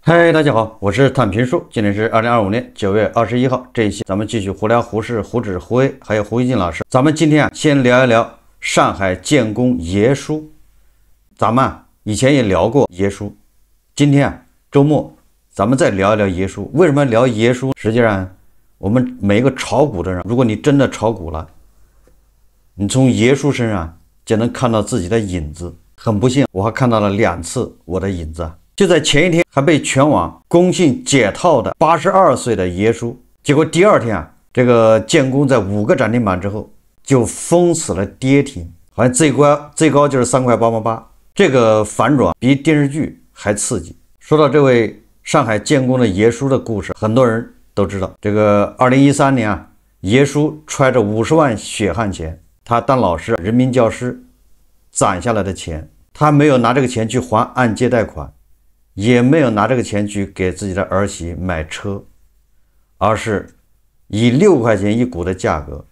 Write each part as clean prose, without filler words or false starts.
嗨，大家好，我是坦平叔。今天是2025年9月21号，这一期咱们继续胡聊胡适、胡轾、胡威还有胡一进老师。咱们今天先聊一聊上海建功爷书。咱们以前也聊过爷书，今天周末咱们再聊一聊爷书。为什么聊爷书？实际上我们每一个炒股的人，如果你真的炒股了，你从爷书身上就能看到自己的影子。很不幸，我还看到了2次我的影子。就在前一天还被全网公信解套的82岁的爷书，结果第二天这个建功在5个涨停板之后就封死了跌停，好像最高就是3块888，这个反转比电视剧还刺激。说到这位上海建功的爷书的故事，很多人都知道。这个2013年爷书揣着50万血汗钱，他当老师，人民教师攒下来的钱，他没有拿这个钱去还按揭贷款，也没有拿这个钱去给自己的儿媳买车，而是以6块钱一股的价格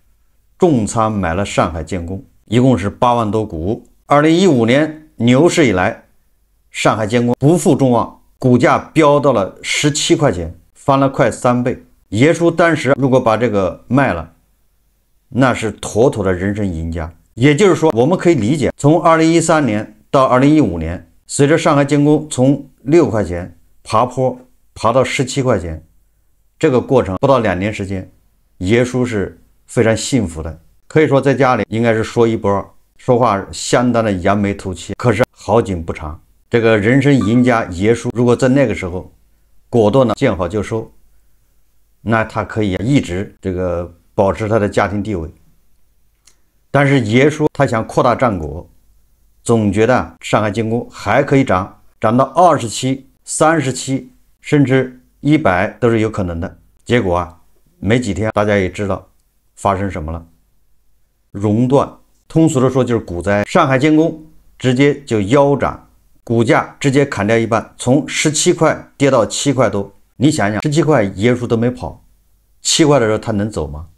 重仓买了上海建功，一共是8万多股。2015年牛市以来，上海建功不负众望，股价飙到了17块钱，翻了快3倍。爷书当时如果把这个卖了，那是妥妥的人生赢家。也就是说，我们可以理解，从2013年到2015年，随着上海建功从6块钱爬坡爬到17块钱，这个过程不到2年时间，爷书是非常幸福的，可以说在家里应该是说一不二，说话相当的扬眉吐气。可是好景不长，这个人生赢家爷书如果在那个时候果断的见好就收，那他可以一直这个保持他的家庭地位。但是爷书他想扩大战果，总觉得上海建功还可以涨到27、37甚至100都是有可能的。结果没几天大家也知道发生什么了，熔断，通俗的说就是股灾。上海建功直接就腰斩，股价直接砍掉一半，从17块跌到7块多。你想想，17块爷书都没跑，7块的时候他能走吗？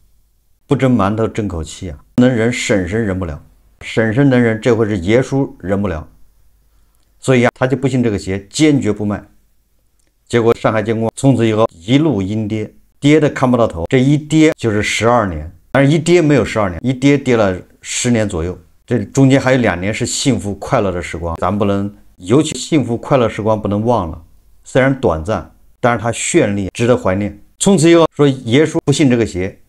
不蒸馒头争口气啊！能忍婶婶忍不了，婶婶能忍，这回是爷书忍不了，所以他就不信这个邪，坚决不卖。结果上海建功从此以后一路阴跌，跌的看不到头，这一跌就是12年，但是一跌没有12年，一跌了10年左右，这中间还有2年是幸福快乐的时光，咱不能，尤其幸福快乐时光不能忘了，虽然短暂，但是它绚丽，值得怀念。从此以后说爷书不信这个邪，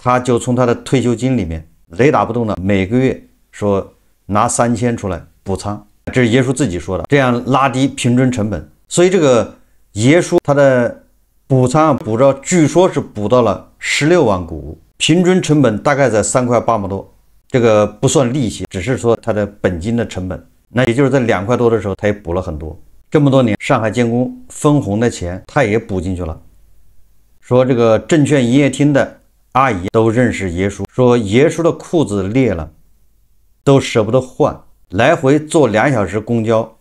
他就从他的退休金里面雷打不动的每个月说拿3000出来补仓，这是爷书自己说的，这样拉低平均成本。所以这个爷书他的补仓补到据说是补到了16万股，平均成本大概在3块8毛多，这个不算利息，只是说他的本金的成本。那也就是在2块多的时候他也补了很多。这么多年上海建功分红的钱他也补进去了。说这个证券营业厅的阿姨都认识爷书，说爷书的裤子裂了都舍不得换，来回坐2小时公交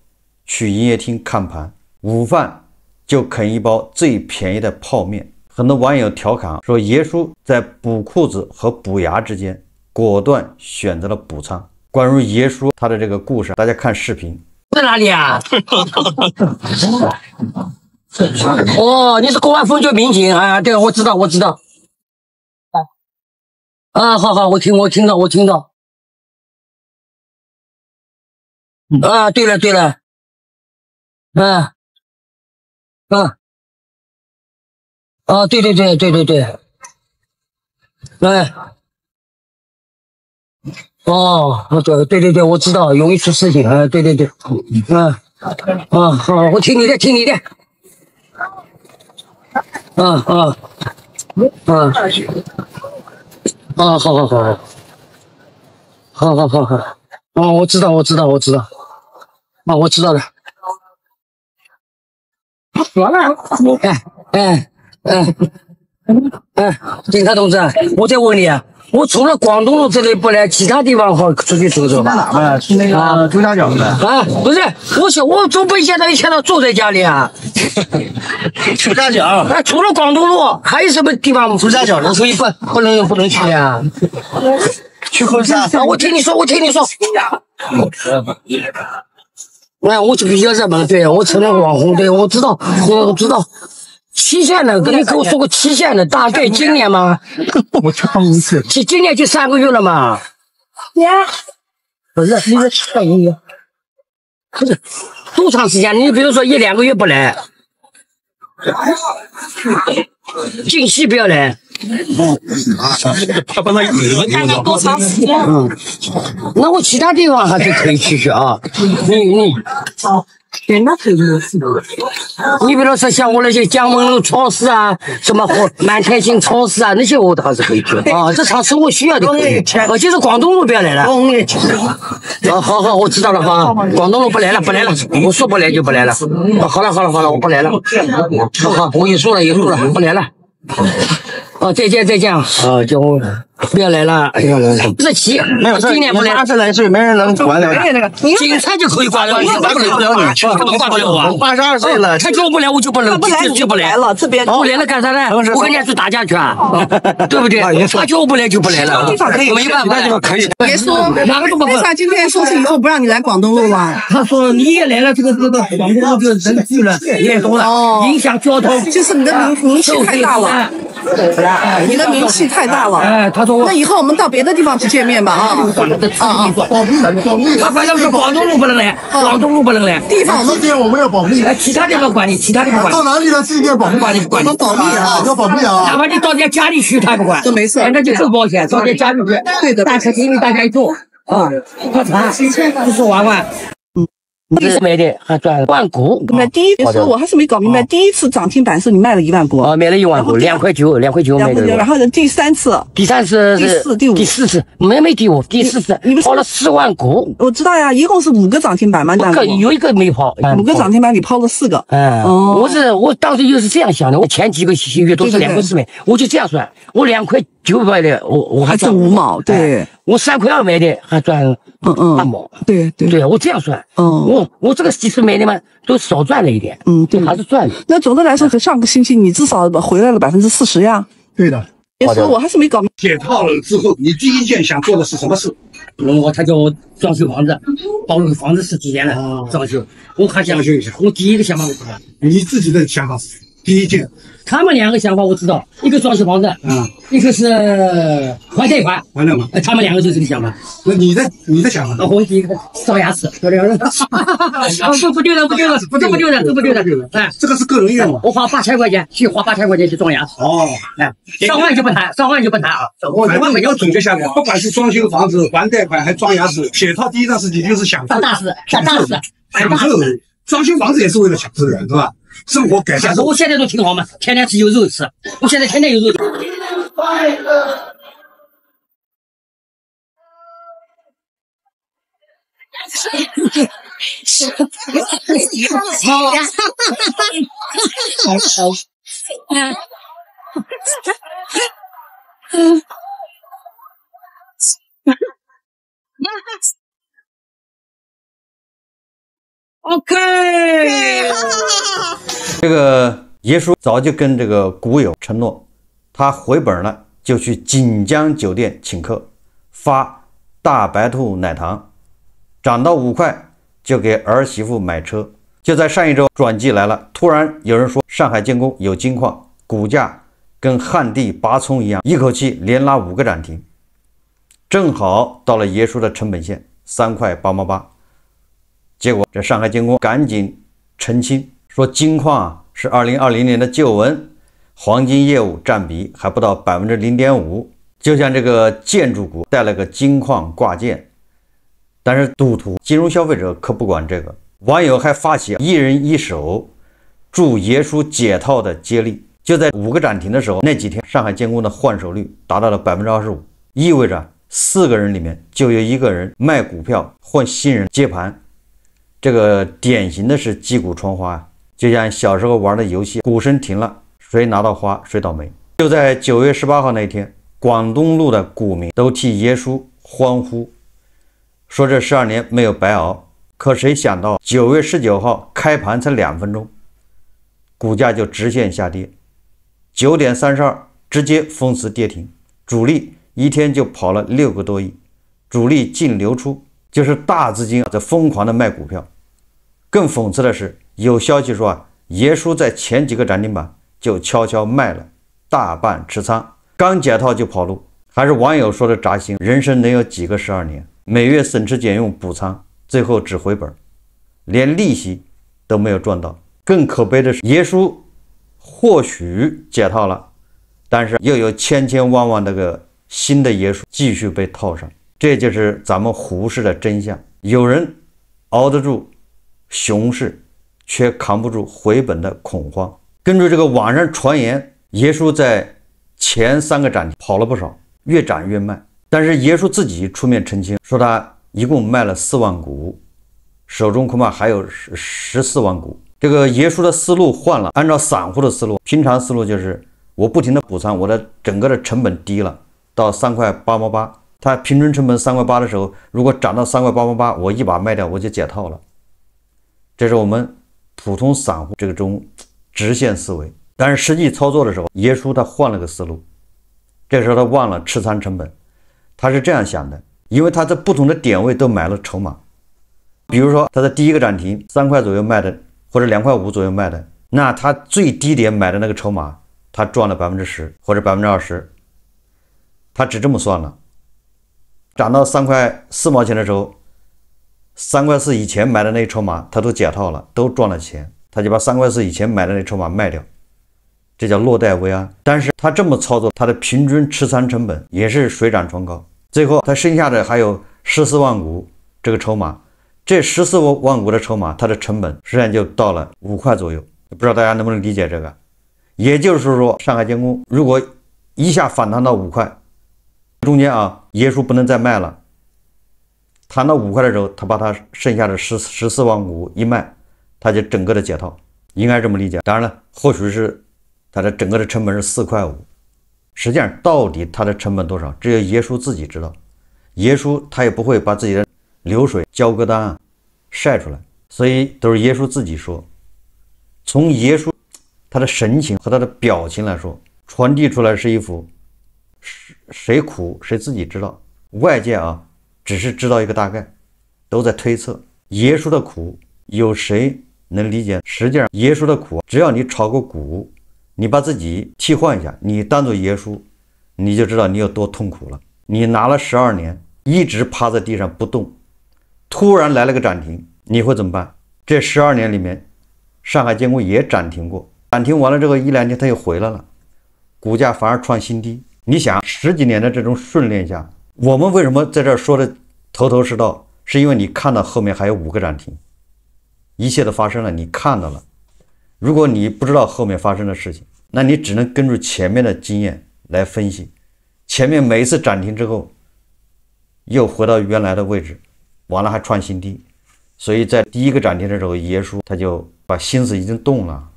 去营业厅看盘，午饭就啃一包最便宜的泡面。很多网友调侃说爷书在补裤子和补牙之间果断选择了补仓。关于爷书他的这个故事，大家看视频。在哪里啊？哦，你是公安分局民警啊？对，我知道。好，我听到。对了，对，对，我知道，容易出事情啊，对，好，我听你的，好，我知道，我知道了。完了，警察同志，我再问你啊，我除了广东路这里不来，其他地方好出去走走吧？去那个朱家角的。不是，我总不现在一天到坐在家里啊。朱家角。除了广东路，还有什么地方？朱家角的，所以不能去呀。去后山。我听你说。哎，我就比较热门，对我成了网红，对我知道，我知道。期限的，你跟我说过期限的，大概今年吗？我唱一次。今年就3个月了嘛。呀，不是，你是1个月，不是多长时间？你比如说1、2个月不来，近期不要来。他帮他看看多长时间。那我其他地方还是可以去啊。你对，那可以。你比如说像我那些江门路超市啊，什么满天星超市啊，那些我倒是可以去啊。日常生活需要的可以。就是广东路不要来了。好，我知道了哈。广东路不来了。我说不来就不来了。好了，我不来了。好，我也说了，不来了。再见啊！就不要来了，日期没有，今年不来，20来岁没人能管了。警察就可以管了，管不了你，管不了我。82岁了，他叫不来我就不能，就不来了。这边不来了干啥呢？我跟人家去打架去啊，对不对？他叫不来就不来了，没办法，可以。别说哪个都不为啥今天说是以后不让你来广东路了？他说你也来了，这个广东路就人聚了也多了，影响交通。就是你的名气太大了。你的名气太大了，他说那以后我们到别的地方去见面吧啊！他反正是广东路不能来，地方今天我们要保密，其他地方管你，到哪里了？今天保密，我们保密啊，要保密啊！哪怕你到人家家里去，他也不管，都没事，那就更保险，到人家家里去，对的，大车因为大家一坐啊，喝茶，不是玩。第一次买的还赚1万股。第一次我还是没搞明白，第一次涨停板是你卖了1万股，买了1万股，2块9买的。然后第三次，第四、第四次没第5，第4次你跑了4万股。我知道呀，一共是5个涨停板嘛，有一个没跑，5个涨停板你抛了4个。我当时就是这样想的，我前几个月都是2块4买，我就这样算，我2块9买的，我还赚5毛，对，我3块2买的还赚8毛，对，我这样算，我这个几次买的嘛都少赚了一点，对，还是赚的。那总的来说，上个星期你至少回来了40%呀。对的。别说我还是没搞明白。解套了之后，你第一件想做的是什么事？他叫我装修房子，把我的房子是提前了装修，我还想修一下。我第一个想法是什么？你自己的想法是第一件。他们2个想法我知道，一个装修房子，一个是还贷款，他们2个就这个想法。那你的想法？我第一个烧牙齿，不丢人。哎，这个是个人愿望。我花8000块钱去装牙齿。上万就不谈，我们要总结下来，不管是装修房子、还贷款还装牙齿，解套第一件事情就是享受。干大事。享受。装修房子也是为了享受人，是吧？生活改善。我现在都挺好嘛，天天吃有肉吃。我现在天天有肉吃。OK，这个爷叔早就跟这个股友承诺，他回本了就去锦江酒店请客，发大白兔奶糖，涨到5块就给儿媳妇买车。就在上一周转机来了，突然有人说上海建工有金矿，股价跟旱地拔葱一样，一口气连拉5个涨停，正好到了爷叔的成本线3块8毛8。结果这上海建工赶紧澄清说，金矿是2020年的旧闻，黄金业务占比还不到0.5%，就像这个建筑股带了个金矿挂件。但是赌徒金融消费者可不管这个，网友还发起1人1手祝爷叔解套的接力。就在5个涨停的时候，那几天上海建工的换手率达到了25%，意味着4个人里面就有1个人卖股票换新人接盘。这个典型的是击鼓传花，就像小时候玩的游戏，鼓声停了，谁拿到花谁倒霉。就在9月18号那天，广东路的股民都替爷叔欢呼，说这12年没有白熬。可谁想到9月19号开盘才2分钟，股价就直线下跌，9点32直接封死跌停，主力一天就跑了6个多亿，主力净流出，就是大资金在疯狂的卖股票。更讽刺的是，有消息说耶稣在前几个涨停板就悄悄卖了大半持仓，刚解套就跑路。还是网友说的扎心，人生能有几个12年？每月省吃俭用补仓，最后只回本，连利息都没有赚到。更可悲的是，耶稣或许解套了，但是又有千千万万个新的耶稣继续被套上。这就是咱们胡适的真相。有人熬得住熊市，却扛不住回本的恐慌。根据这个网上传言，耶稣在前3个涨停跑了不少，越涨越卖。但是耶稣自己出面澄清，说他一共卖了4万股，手中恐怕还有14万股。这个耶稣的思路换了，按照散户的思路，平常思路就是我不停的补仓，我的整个的成本低了，到3块8毛8，它平均成本3块8的时候，如果涨到3块8毛8，我一把卖掉，我就解套了。这是我们普通散户这种直线思维。但是实际操作的时候，耶稣他换了个思路，这时候他忘了持仓成本。他是这样想的，因为他在不同的点位都买了筹码。比如说他在第一个涨停3块左右卖的，或者2块5左右卖的，那他最低点买的那个筹码，他赚了10%或者20%，他只这么算了。涨到3块4毛钱的时候，3块4以前买的那筹码他都解套了，都赚了钱，他就把3块4以前买的那筹码卖掉，这叫落袋为安。但是他这么操作，他的平均持仓成本也是水涨船高。最后他剩下的还有14万股这个筹码，这14万股的筹码，它的成本实际上就到了5块左右。不知道大家能不能理解这个？也就是说，上海建工如果一下反弹到5块，中间耶稣不能再卖了，谈到5块的时候，他把他剩下的14万股一卖，他就整个的解套，应该这么理解。当然了，或许是他的整个的成本是4块5，实际上到底他的成本多少，只有耶稣自己知道。耶稣他也不会把自己的流水交割单晒出来，所以都是耶稣自己说。从耶稣他的神情和他的表情来说，传递出来是一幅谁苦谁自己知道，外界只是知道一个大概，都在推测。耶稣的苦有谁能理解？实际上耶稣的苦，只要你炒个股，你把自己替换一下，你当做耶稣，你就知道你有多痛苦了。你拿了12年，一直趴在地上不动，突然来了个涨停，你会怎么办？这12年里面，上海建工也涨停过，涨停完了之后1-2天它又回来了，股价反而创新低。你想10几年的这种训练下，我们为什么在这儿说的头头是道？是因为你看到后面还有5个涨停，一切都发生了，你看到了。如果你不知道后面发生的事情，那你只能根据前面的经验来分析。前面每一次涨停之后，又回到原来的位置，完了还创新低。所以在第一个涨停的时候，耶稣他就把心思已经动了。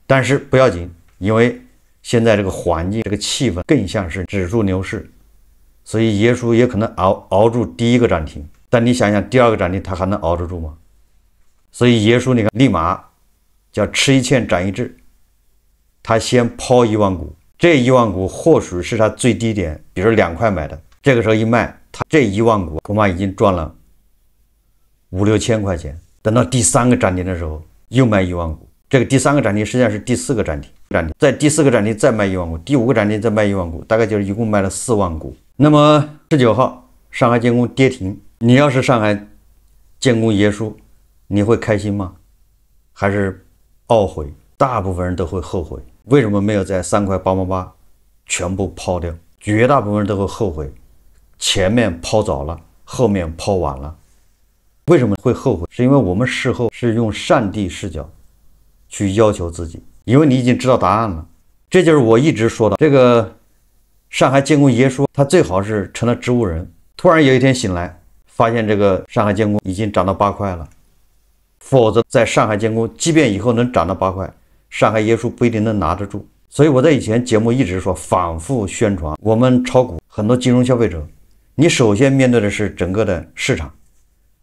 但是不要紧，因为现在这个环境这个气氛更像是指数牛市，所以耶稣也可能熬住第一个涨停。但你想想第2个涨停他还能熬得住吗？所以耶稣你看立马叫吃一堑长一智，他先抛1万股，这1万股或许是他最低点，比如2块买的，这个时候一卖，他这1万股恐怕已经赚了5-6千块钱。等到第3个涨停的时候又卖1万股，这个第3个涨停实际上是第4个涨停，在第4个涨停再卖1万股，第5个涨停再卖1万股，大概就是一共卖了4万股。那么19号上海建工跌停，你要是上海建工耶稣，你会开心吗？还是懊悔？大部分人都会后悔，为什么没有在3块8毛8全部抛掉？绝大部分人都会后悔，前面抛早了，后面抛晚了。为什么会后悔？是因为我们事后是用上帝视角去要求自己，因为你已经知道答案了。这就是我一直说的，这个上海建工耶稣他最好是成了植物人，突然有一天醒来，发现这个上海建工已经涨到8块了。否则在上海建工即便以后能涨到8块，上海耶稣不一定能拿得住。所以我在以前节目一直说，反复宣传，我们炒股很多金融消费者，你首先面对的是整个的市场，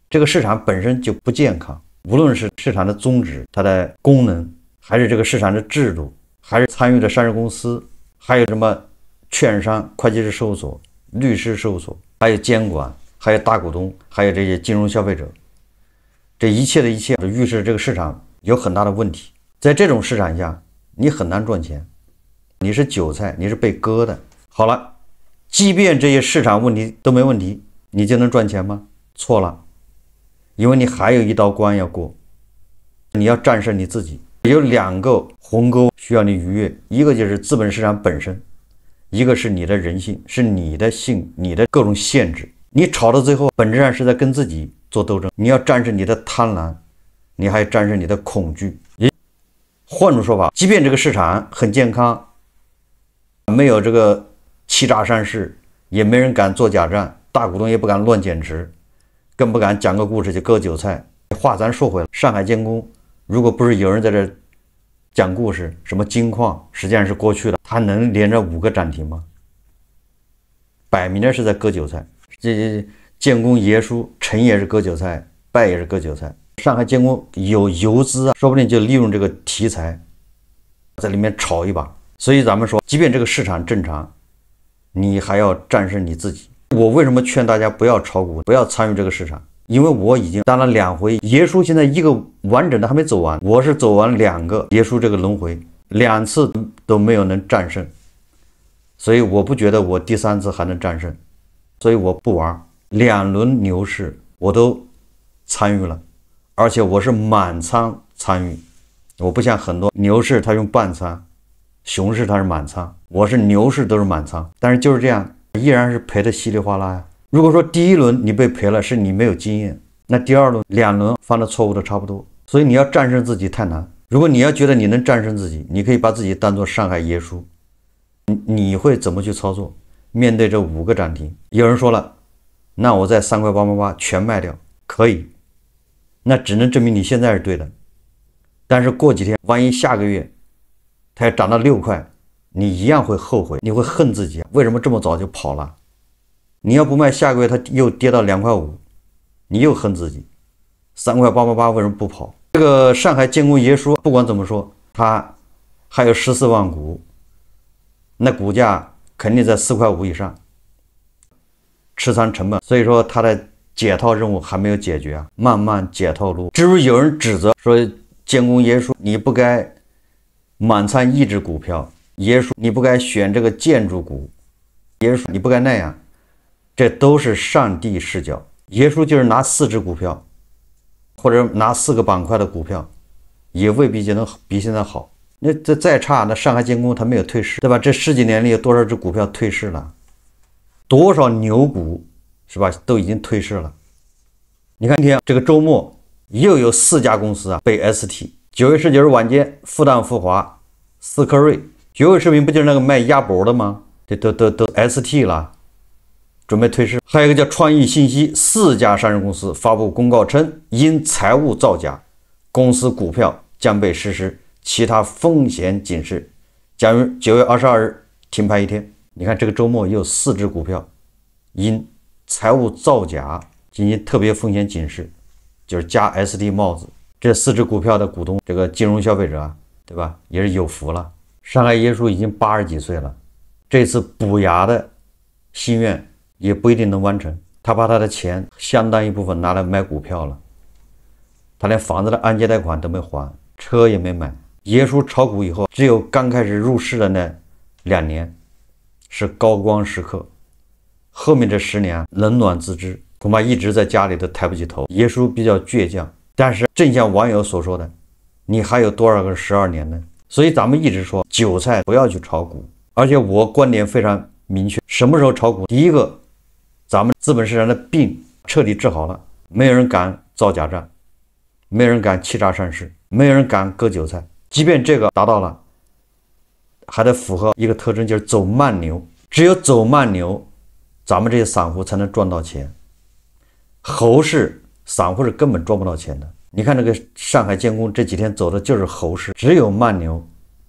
这个市场本身就不健康，无论是市场的宗旨，它的功能，还是这个市场的制度，还是参与的上市公司，还有什么券商、会计师事务所、律师事务所，还有监管，还有大股东，还有这些金融消费者，这一切的一切预示这个市场有很大的问题。在这种市场下，你很难赚钱，你是韭菜，你是被割的。好了，即便这些市场问题都没问题，你就能赚钱吗？错了，因为你还有一道关要过，你要战胜你自己。有2个鸿沟需要你逾越，一个就是资本市场本身，一个是你的人性，是你的性，你的各种限制。你吵到最后，本质上是在跟自己做斗争。你要战胜你的贪婪，你还要战胜你的恐惧。换种说法，即便这个市场很健康，没有这个欺诈善事，也没人敢做假账，大股东也不敢乱减持，更不敢讲个故事就割韭菜。话咱说回来，上海建工如果不是有人在这讲故事，什么金矿实际上是过去的，它能连着5个涨停吗？摆明了是在割韭菜。这建工爷叔成也是割韭菜，败也是割韭菜。上海建工有游资啊，说不定就利用这个题材在里面炒一把。所以咱们说，即便这个市场正常，你还要战胜你自己。我为什么劝大家不要炒股，不要参与这个市场？因为我已经当了2回爷叔，现在一个完整的还没走完，我是走完2个爷叔这个轮回，2次都没有能战胜，所以我不觉得我第3次还能战胜，所以我不玩。2轮牛市我都参与了，而且我是满仓参与，我不像很多牛市他用半仓，熊市他是满仓，我是牛市都是满仓，但是就是这样，依然是赔的稀里哗啦呀。如果说第1轮你被赔了，是你没有经验，那第2轮、2轮犯的错误都差不多。所以你要战胜自己太难。如果你要觉得你能战胜自己，你可以把自己当作上海爷叔，你会怎么去操作？面对这5个涨停，有人说了，那我在3块888全卖掉，可以，那只能证明你现在是对的。但是过几天，万一下个月它要涨到6块，你一样会后悔，你会恨自己，为什么这么早就跑了？你要不卖，下个月它又跌到2块5，你又恨自己。3块888为什么不跑？这个上海建工爷叔不管怎么说，他还有14万股，那股价肯定在4块5以上，持仓成本，所以说他的解套任务还没有解决啊，慢慢解套路。至于有人指责说建工爷叔你不该满仓一只股票，爷叔你不该选这个建筑股，爷叔你不该那样，这都是上帝视角。爷叔就是拿4只股票，或者拿4个板块的股票，也未必就能比现在好。那这再差，那上海建工它没有退市，对吧？这10几年里有多少只股票退市了？多少牛股是吧？都已经退市了。你看今天这个周末又有4家公司啊被 ST。9月19日晚间，复旦复华、思科瑞、绝味食品不就是那个卖鸭脖的吗？这都 ST 了。准备退市。还有一个叫创意信息，4家上市公司发布公告称，因财务造假，公司股票将被实施其他风险警示，将于9月22日停牌1天。你看这个周末也有4只股票因财务造假进行特别风险警示，就是加 ST 帽子。这4只股票的股东，这个金融消费者啊，对吧？也是有福了。上海爷叔已经80几岁了，这次补牙的心愿也不一定能完成，他把他的钱相当一部分拿来买股票了，他连房子的按揭贷款都没还，车也没买。爷叔炒股以后，只有刚开始入市的那2年是高光时刻，后面这10年冷暖自知，恐怕一直在家里都抬不起头。爷叔比较倔强，但是正像网友所说的，你还有多少个12年呢？所以咱们一直说韭菜不要去炒股，而且我观点非常明确，什么时候炒股？第一个，咱们资本市场的病彻底治好了，没有人敢造假账，没有人敢欺诈善事，没有人敢割韭菜。即便这个达到了，还得符合一个特征，就是走慢牛。只有走慢牛，咱们这些散户才能赚到钱。猴市散户是根本赚不到钱的。你看这个上海建工这几天走的就是猴市，只有慢牛，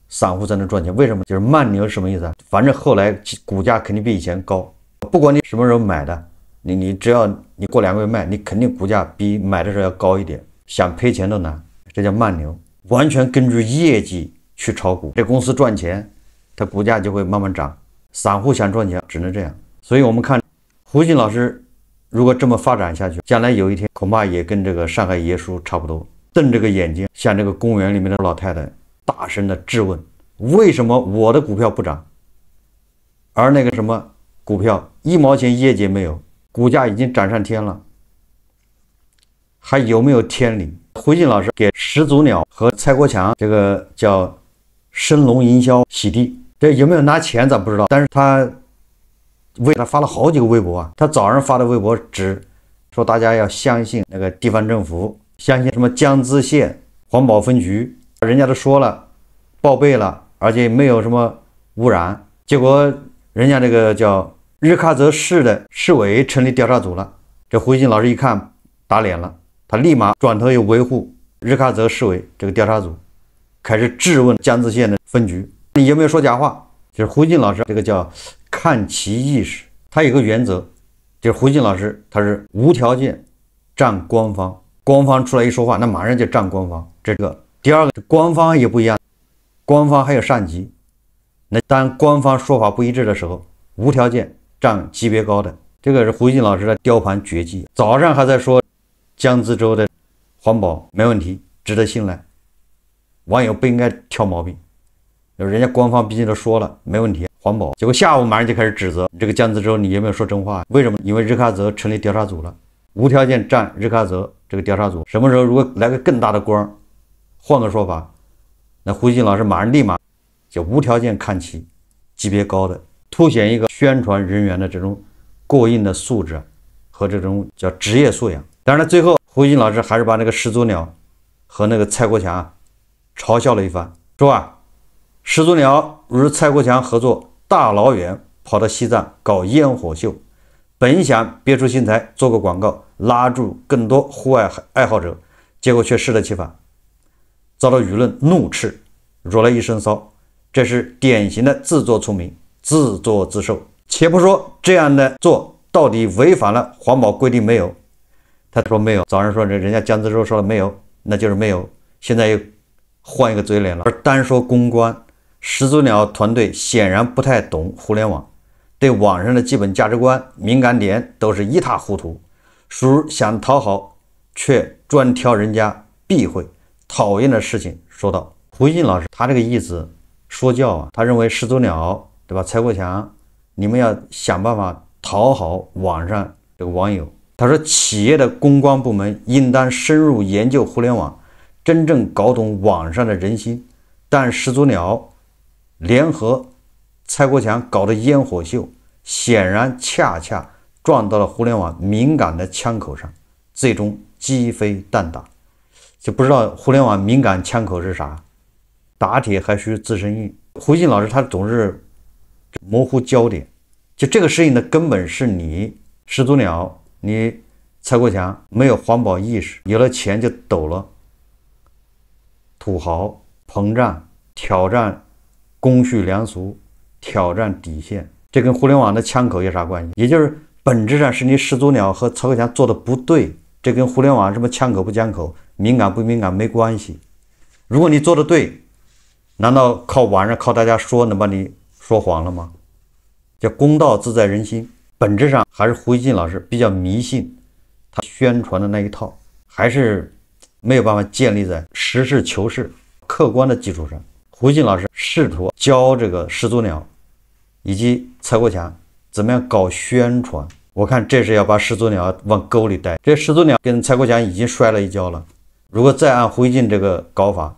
散户才能赚钱。为什么？就是慢牛是什么意思啊？反正后来股价肯定比以前高，不管你什么时候买的，你只要你过2个月卖，你肯定股价比买的时候要高一点，想赔钱都难。这叫慢牛，完全根据业绩去炒股。这公司赚钱，它股价就会慢慢涨。散户想赚钱只能这样。所以我们看胡鑫老师如果这么发展下去，将来有一天恐怕也跟这个上海爷叔差不多，瞪着个眼睛向这个公园里面的老太太大声的质问：为什么我的股票不涨，而那个什么股票1毛钱业绩没有，股价已经涨上天了，还有没有天理？胡静老师给始祖鸟和蔡国强这个叫升龙营销洗地，这有没有拿钱咱不知道，但是他为他发了好几个微博啊。他早上发的微博只说大家要相信那个地方政府，相信什么江孜县环保分局，人家都说了报备了，而且没有什么污染，结果人家这个叫日喀则市的市委成立调查组了。这胡静老师一看打脸了，他立马转头又维护日喀则市委这个调查组，开始质问江孜县的分局，你有没有说假话？就是胡静老师这个叫看齐意识，他有个原则，就是胡静老师他是无条件站官方，官方出来一说话，那马上就站官方。这个第二个，官方也不一样，官方还有上级，那当官方说法不一致的时候，无条件站级别高的，这个是胡静老师的雕盘绝技。早上还在说江孜州的环保没问题，值得信赖，网友不应该挑毛病，人家官方毕竟都说了没问题环保，结果下午马上就开始指责这个江孜州你有没有说真话？为什么？因为日喀则成立调查组了，无条件站日喀则这个调查组。什么时候如果来个更大的官，换个说法，那胡静老师立马就无条件看齐级别高的，凸显一个宣传人员的这种过硬的素质和这种叫职业素养。当然了，最后胡静老师还是把那个始祖鸟和那个蔡国强嘲笑了一番，说啊，始祖鸟与蔡国强合作，大老远跑到西藏搞烟火秀，本想别出心裁做个广告，拉住更多户外爱好者，结果却适得其反，遭到舆论怒斥，惹了一身骚。这是典型的自作聪明，自作自受。且不说这样的做到底违反了环保规定没有，他说没有，早上说人家江孜州说了没有，那就是没有，现在又换一个嘴脸了。而单说公关，始祖鸟团队显然不太懂互联网，对网上的基本价值观敏感点都是一塌糊涂，属想讨好却专挑人家避讳讨厌的事情说道。胡静老师他这个意思说教啊，他认为始祖鸟对吧，蔡国强你们要想办法讨好网上这个网友。他说企业的公关部门应当深入研究互联网，真正搞懂网上的人心，但始祖鸟联合蔡国强搞的烟火秀，显然恰恰撞到了互联网敏感的枪口上，最终鸡飞蛋打。就不知道互联网敏感枪口是啥，打铁还需自身硬。胡静老师他总是模糊焦点，就这个事情的根本是你始祖鸟，你蔡国强没有环保意识，有了钱就抖了，土豪膨胀，挑战公序良俗，挑战底线，这跟互联网的枪口有啥关系？也就是本质上是你始祖鸟和蔡国强做的不对，这跟互联网什么枪口不枪口，敏感不敏感没关系。如果你做的对，难道靠网上靠大家说能把你说黄了吗？叫公道自在人心，本质上还是胡静老师比较迷信，他宣传的那一套还是没有办法建立在实事求是客观的基础上。胡静老师试图教这个始祖鸟以及蔡国强怎么样搞宣传，我看这是要把始祖鸟往沟里带。这始祖鸟跟蔡国强已经摔了一跤了，如果再按胡静这个搞法，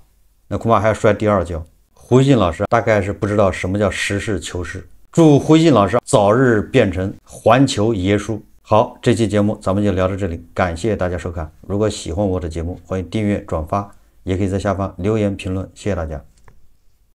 那恐怕还要摔第二跤。胡静老师大概是不知道什么叫实事求是。祝胡静老师早日变成环球爷叔。好，这期节目咱们就聊到这里，感谢大家收看。如果喜欢我的节目，欢迎订阅转发，也可以在下方留言评论，谢谢大家。